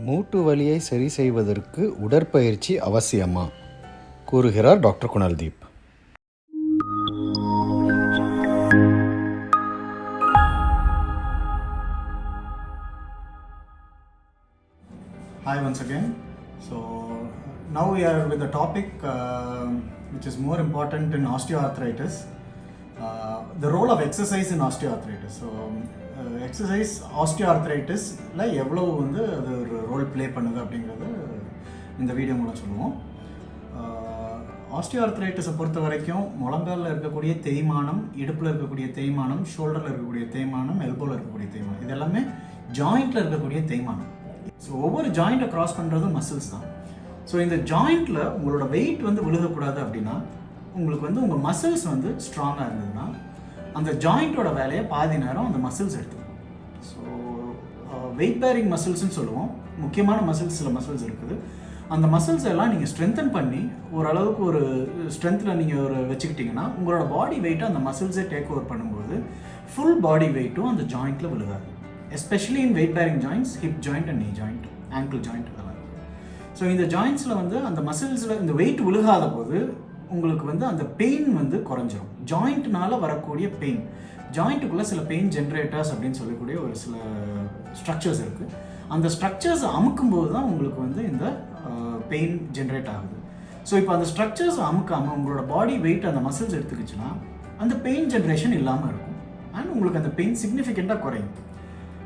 மூட்டு வலியை சரி செய்வதற்கு உடற்பயிற்சி அவசியமா? கூறுகிறார் doctor குணால்தீப். Hi once again. So now we are with the topic which is more important in osteoarthritis, the role of exercise in osteoarthritis. So exercise ஆஸ்டியோஆர்த்ரைட்டிஸில் எவ்வளோ வந்து அது ஒரு ரோல் ப்ளே பண்ணுது அப்படிங்கிறது இந்த வீடியோ மூலம் சொல்லுவோம். ஆஸ்டியோஆர்த்ரைட்டிஸை பொறுத்த வரைக்கும் முழங்காலில் இருக்கக்கூடிய தேய்மானம், இடுப்பில் இருக்கக்கூடிய தேய்மானம், ஷோல்டரில் இருக்கக்கூடிய தேய்மானம், எல்போவில் இருக்கக்கூடிய தேய்மானம், இது எல்லாமே ஜாயிண்டில் இருக்கக்கூடிய தேய்மானம். ஸோ ஒவ்வொரு ஜாயிண்ட்டை க்ராஸ் பண்ணுறதும் மசில்ஸ் தான். ஸோ இந்த ஜாயிண்ட்டில் உங்களோட வெயிட் வந்து விழுகக்கூடாது அப்படின்னா உங்களுக்கு வந்து உங்கள் மசில்ஸ் வந்து ஸ்ட்ராங்காக இருந்ததுன்னா அந்த ஜாயிண்ட்டோட வேலையை பாதி நேரம் அந்த மசில்ஸ் எடுத்துக்கும். ஸோ வெயிட் பேரிங் மசில்ஸ்ன்னு சொல்லுவோம். முக்கியமான மசில்ஸ், சில மசில்ஸ் இருக்குது. அந்த மசில்ஸ் எல்லாம் நீங்கள் ஸ்ட்ரென்தன் பண்ணி ஓரளவுக்கு ஒரு ஸ்ட்ரென்த்தில் நீங்கள் ஒரு வச்சுக்கிட்டிங்கன்னா உங்களோட பாடி வெயிட்டை அந்த மசில்ஸே டேக் ஓவர் பண்ணும்போது ஃபுல் பாடி வெயிட்டும் அந்த ஜாயிண்ட்டில் விழுகாது. Especially in weight bearing joints, hip joint and knee joint, ankle joint அதெல்லாம் இருக்குது. ஸோ இந்த ஜாயிண்ட்ஸில் வந்து அந்த மசில்ஸில் இந்த வெயிட் விழுகாத போது உங்களுக்கு வந்து அந்த பெயின் வந்து குறைஞ்சிரும். ஜாயிண்ட்னால வரக்கூடிய பெயின், ஜாயிண்ட்டுக்குள்ளே சில பெயின் ஜென்ரேட்டர்ஸ் அப்படின்னு சொல்லக்கூடிய ஒரு சில ஸ்ட்ரக்சர்ஸ் இருக்குது. அந்த ஸ்ட்ரக்சர்ஸை அமுக்கும்போது தான் உங்களுக்கு வந்து இந்த பெயின் ஜென்ரேட் ஆகுது. ஸோ இப்போ அந்த ஸ்ட்ரக்சர்ஸ் அமுக்காமல் உங்களோட பாடி வெயிட் அந்த மசில்ஸ் எடுத்துக்கிச்சுன்னா அந்த பெயின் ஜென்ரேஷன் இல்லாமல் இருக்கும் அண்ட் உங்களுக்கு அந்த பெயின் சிக்னிஃபிகண்ட்டாக குறையும்.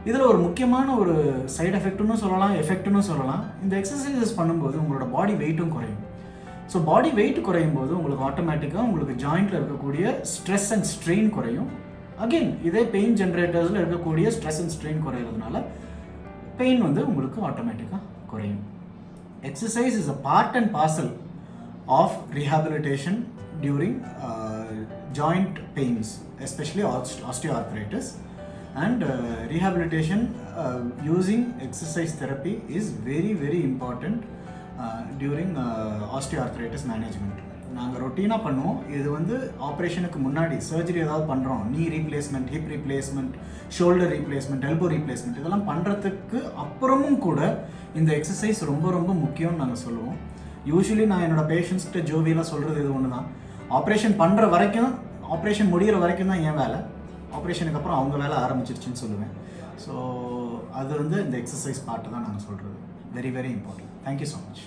இதில் ஒரு முக்கியமான ஒரு சைடு எஃபெக்ட்னு சொல்லலாம், எஃபெக்ட்னு சொல்லலாம். இந்த எக்ஸசைசஸ் பண்ணும்போது உங்களோட பாடி வெயிட்டும் குறையும். ஸோ பாடி வெயிட் குறையும் போது உங்களுக்கு ஆட்டோமேட்டிக்காக உங்களுக்கு ஜாயிண்டில் இருக்கக்கூடிய ஸ்ட்ரெஸ் அண்ட் ஸ்ட்ரெயின் குறையும். அகெயின் இதே பெயின் ஜென்ரேட்டர்ஸில் இருக்கக்கூடிய ஸ்ட்ரெஸ் அண்ட் ஸ்ட்ரெயின் குறையிறதுனால பெயின் வந்து உங்களுக்கு ஆட்டோமேட்டிக்காக குறையும். Exercise is a part and parcel of rehabilitation during joint pains, especially osteoarthritis. And rehabilitation using exercise therapy is very very important during osteoarthritis management. நாங்கள் ரொட்டீனாக பண்ணுவோம். இது வந்து ஆப்ரேஷனுக்கு முன்னாடி சர்ஜரி ஏதாவது பண்ணுறோம், knee replacement, hip replacement, shoulder replacement, elbow replacement, இதெல்லாம் பண்ணுறதுக்கு அப்புறமும் கூட இந்த எக்ஸசைஸ் ரொம்ப ரொம்ப முக்கியம்னு நாங்கள் சொல்லுவோம். யூஸ்வலி நான் என்னோட பேஷண்ட்ஸ்கிட்ட ஜோவியெலாம் சொல்கிறது இது ஒன்று தான். ஆப்ரேஷன் பண்ணுற வரைக்கும், ஆப்ரேஷன் முடிகிற வரைக்கும் தான் என் வேலை, ஆப்ரேஷனுக்கு அப்புறம் அவங்க வேலை ஆரம்பிச்சிருச்சுன்னு சொல்லுவேன். ஸோ அது வந்து இந்த எக்ஸசைஸ் பார்ட்டு தான் நாங்கள் சொல்கிறது. Very very important. Thank you so much.